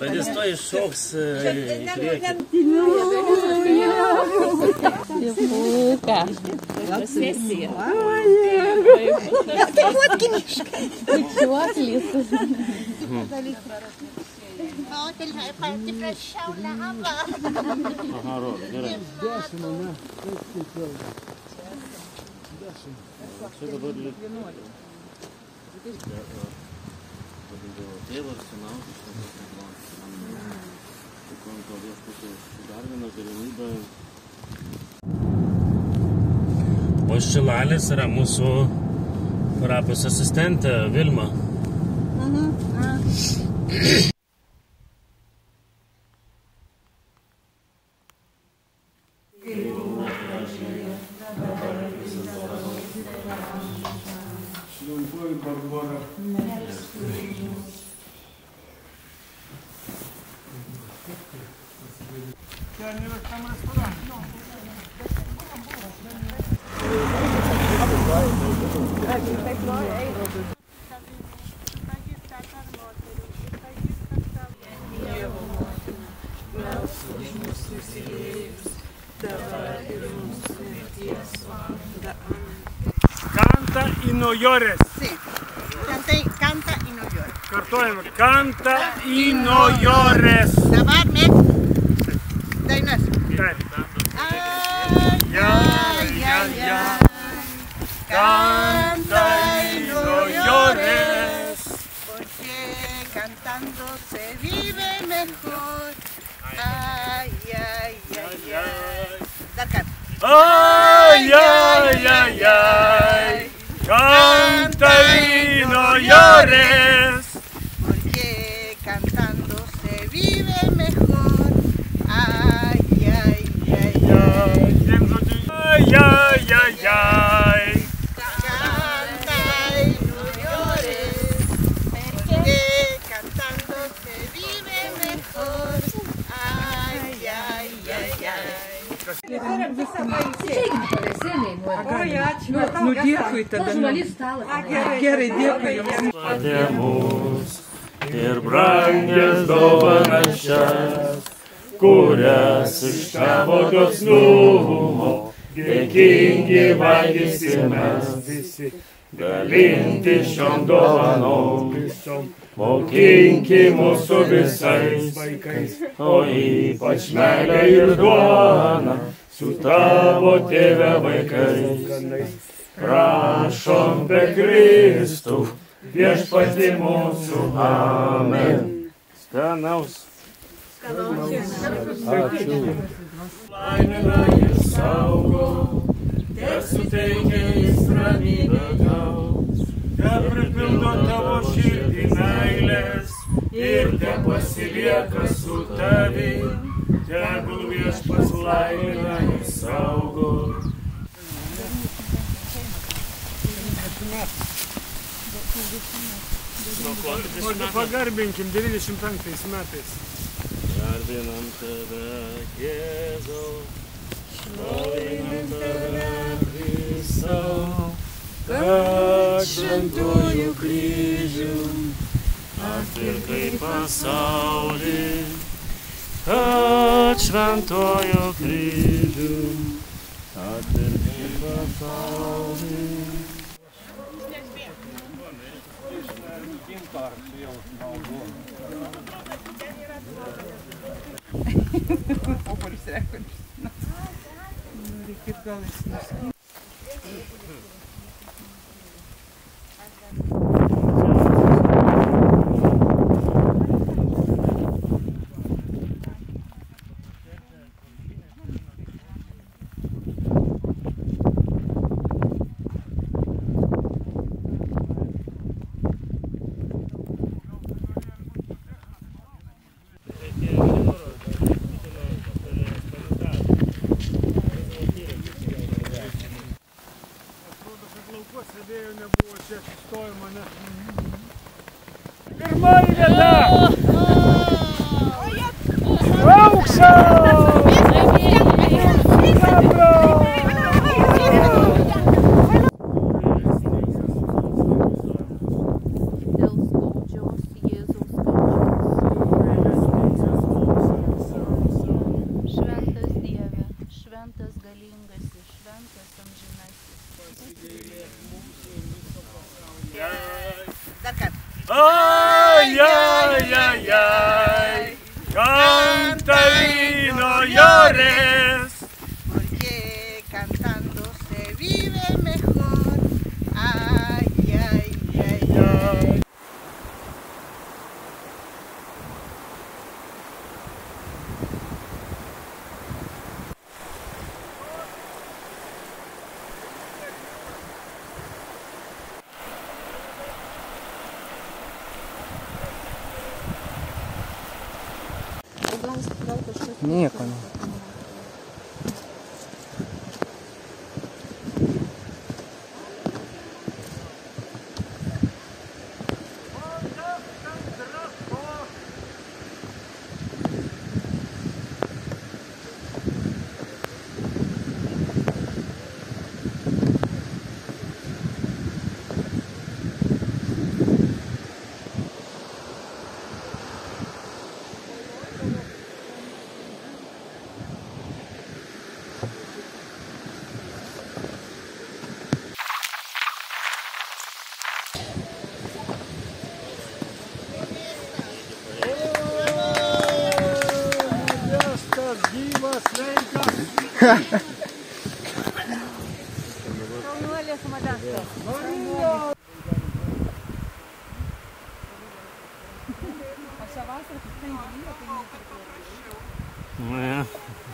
Bet jis to iššoks į priekį. Puka. Sesija. Čiuoklys. Aha, rodo, gerai. Čia dabar lik. Tėvas, sūnaus, tikrųjų to viešpaties dar viena galimybė. O iš Šilalės yra mūsų parapijos asistentė Vilma. Canta y no llores. Sí, canta y no llores. Kartuojame, canta y no llores. Dabar mes dainas. Taip. Ay, ay, ay, ay. Canta y no llores, porque cantando se vive mejor. Ay, ay, ay, ay. Darkan. Ay, ay, ay, ay. Canta y no llores, Porque cantando se vive mejor. Ay, ay, ay, ay. Ay, ay, ay, ay. Canta y no llores, porque cantando se vive mejor. Ay, ay, ay, ay. Nu dėkui tada. Gerai, dėkui jums. Patėmus ir brangės dovanas šias, kurias iš tavo dosnumo dėkingi valgysime visi, dalinti šiom dovanom, mokinki mūsų visais vaikais, o ypač meilę ir duoną su tavo tėve vaikais. Prašom per Kristų, viešpatį mūsų, amen. Skanaus. Ačiū. Laimina ir saugo, te suteikia jis ramybę gaus, te pripildo tavo širdį meilės ir te pasilieka su tavim, tegul viešpats laimina ir saugo. Pagarbinkim 95 metais. Garbinam tave, Jėzau, šlovinam tave, Kristau, kad šventųjų kryžių atpirkai pasaulį, kad šventųjų kryžių atpirkai pasaulį. Obuolius rekonis. Reikėtų gal įsinuskyti. Sėdėjo, nebuvo čia, sustojo mane. Pirmoji vieta! Aukščiau! galingas ir šventas amžinasis. Dar kartą. Ay, ay, ay, ay, canta y no llores. Porque cantando se vive mejor. Ay, ay, ay, ay. Nieko ne.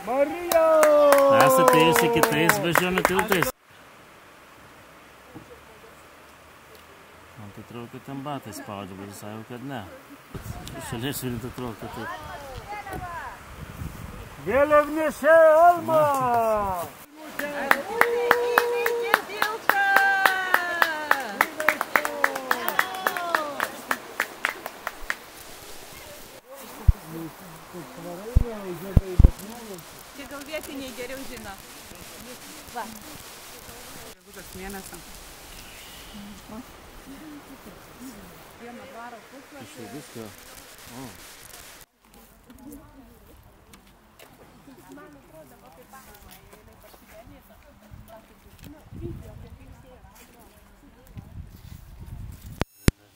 Marija! Esate ėjusi kitais važiuojami tiltais. Man tai atrodo, kad ten batai spaudžia, bet visai jau kad ne. Šalia žiūrint atrodo, kad taip. Vėliavnešė Alma! Čia gal vietiniai geriau žino. Va. Gegužės mėnesio. Vieno dvaro puslapį. Iš visko.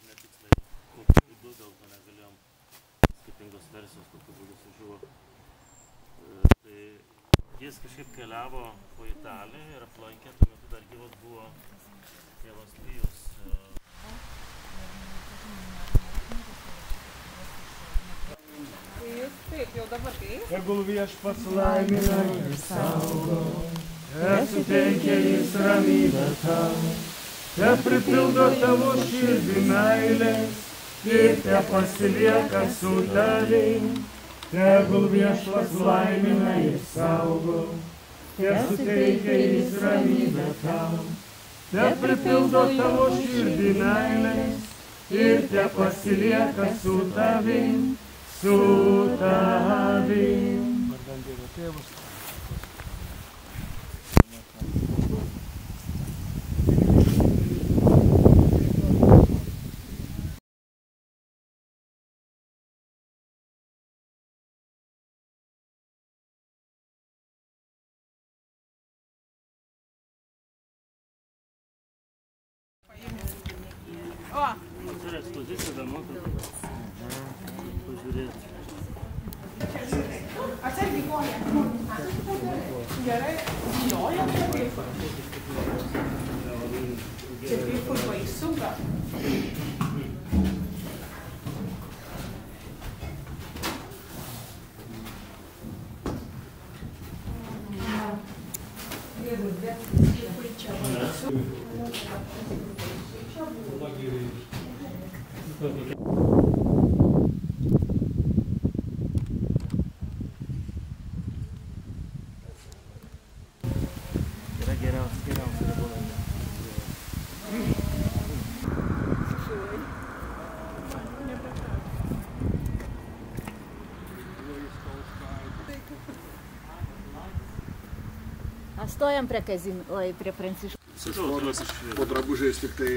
Netiksliai, kokiu būdu dėl to negalėjom skirtingos versijos, kokiu būdu sužuvo. Tai jis kažkaip keliavo po Italiją ir aplankė, tuo metu dar gyvas buvo tėvas Lijus. Taip, jau dabar tai. Tegul Viešpats laimina ir saugo, suteikia jis ramybę tau, pripildo tavo širdį meilės ir pasilieka su tavim. Tegul Viešpats laimina ir saugo, suteikia jis ramybę tau, pripildo tavo širdį meilės ir pasilieka su tavim. Su tavim. Vardan Dievo Tėvus. Čia yra ekspozicija, dar mokat pažiūrėti. Atsargiai koja. Gerai, bijoja taip. Čia kaip kur baisuga. Yra geriausia riebalai. Stojam prie Pranciškų. Po drabužiais tik tai...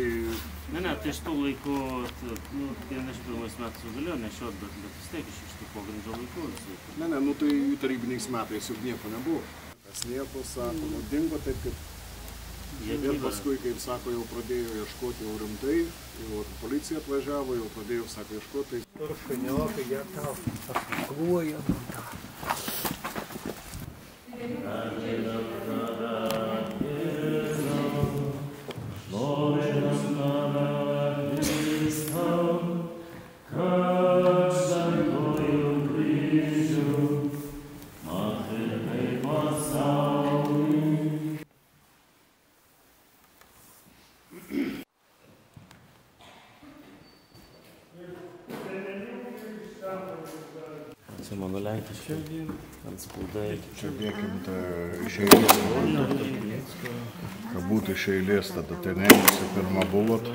Ne, tai iš tų laikų, 91 metais jau galėjo nešiot, bet vis tiek iš tų pogrindžio laikų. Ne, tai tarybiniais metais jau nieko nebuvo. Kas nieko sako, nu dingo taip, kaip ir paskui, kaip sako, jau pradėjo ieškoti jau rimtai, jau policija atvažiavo, jau pradėjo, sako, ieškoti. Ir šuniokai, jie tau apkluoja. Čia mano lenkiškai, ant spaudai. Čia dėkint iš eilės, kad būtų iš eilės, tada ten ėmėsi pirmą buvot.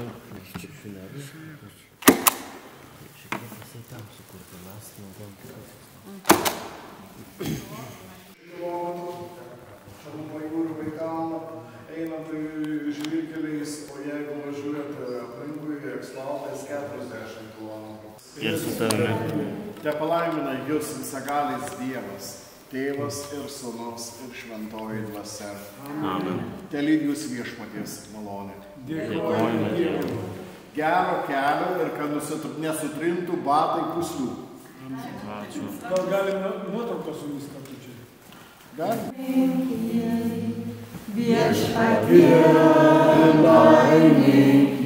Einant žvyrkeliais, o jeigu važiuojat aplinkui, eksvaltais 40 km. Ir su tavimi. Te palaimina jūs visagalis Dievas, Tėvas ir Sūnus ir Šventoji Dvasia. Amen. Te lydi jūs viešpaties malonė. Dėkojame Dievui. Gero kelio ir kad nesutrintų batai pūslių. Ačiū. Gal galime nuotrauką su jais kartu čia? Galime. Viešpatie, laimink